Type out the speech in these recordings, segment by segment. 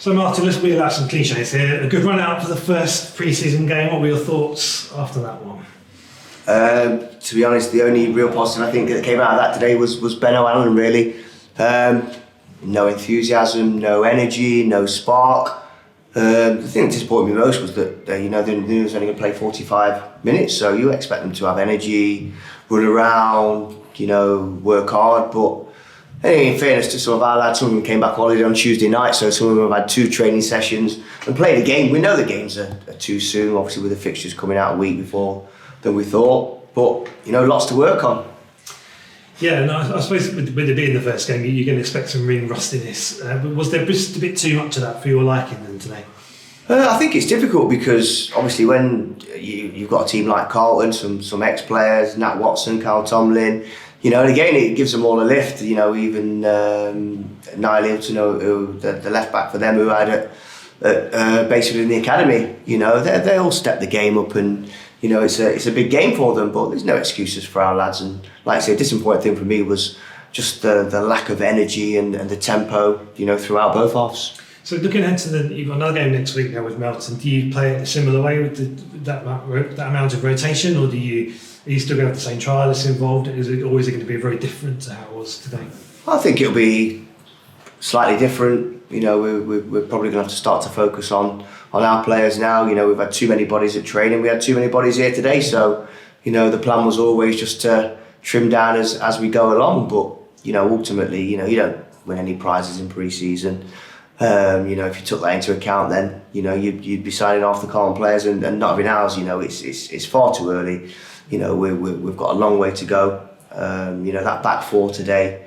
So Martin, let's wheel out some cliches here. A good run out for the first pre-season game. What were your thoughts after that one? To be honest, the only real positive I think that came out of that today was Ben O'Allen, really. No enthusiasm, no energy, no spark. The thing that disappointed me most was that they knew he was only going to play 45 minutes, so you expect them to have energy, run around, work hard. But in fairness to some of our lads, some of them came back holiday on Tuesday night, so some of them have had 2 training sessions and played a game. We know the games are too soon, obviously with the fixtures coming out a week before than we thought, but lots to work on. Yeah, no, I suppose with it being the first game, you're going to expect some ring rustiness. But was there just a bit too much of that for your liking then today? I think it's difficult because obviously when you've got a team like Carlton, some ex-players, Nat Watson, Carl Tomlin, and again it gives them all a lift. Even Niall Hilton, the left back for them, who had basically in the academy, they all step the game up, and it's a big game for them. But there's no excuses for our lads. And like I say, a disappointing thing for me was just the lack of energy and the tempo, throughout both halves. So looking ahead to you've got another game next week now with Melton. Do you play it a similar way with that amount of rotation, or are you still going to have the same trialists involved? Is it always going to be very different to how it was today? I think it'll be slightly different. We're probably going to have to start to focus on our players now. We've had too many bodies at training. We had too many bodies here today. So, the plan was always just to trim down as we go along. But, ultimately, you don't win any prizes in pre-season. If you took that into account, then you'd be signing off the Carlton players and not having ours. It's far too early. We've got a long way to go. That back four today,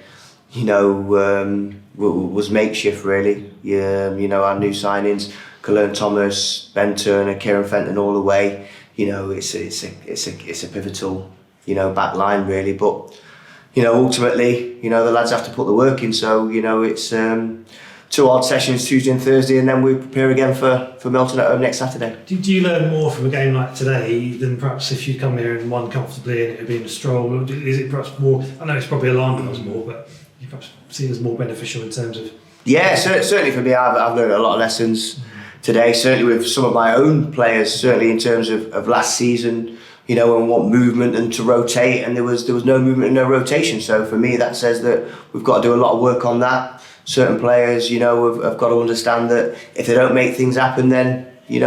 was makeshift really. Our new signings, Cologne Thomas, Ben Turner, Kieran Fenton, all the way. It's a pivotal back line really. But ultimately, the lads have to put the work in. So it's 2 odd sessions Tuesday and Thursday, and then we prepare again for Melton at home next Saturday. Do you learn more from a game like today than perhaps if you come here and won comfortably and it had been a stroll? Or is it perhaps more? I know it's probably alarm bells more, but you perhaps see it as more beneficial in terms of. Yeah, certainly for me, I've learned a lot of lessons today. Certainly with some of my own players. Certainly in terms of last season, and what movement and to rotate, and there was no movement and no rotation. So for me, that says that we've got to do a lot of work on that. Certain players, have got to understand that if they don't make things happen, then, we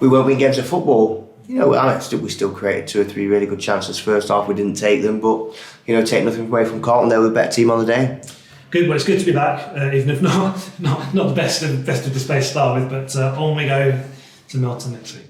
won't win games of football. We still created 2 or 3 really good chances first half. We didn't take them, but, take nothing away from Carlton. They were the better team on the day. Good, well, it's good to be back, even if not the best of display to start with, but on we go to Melton next week.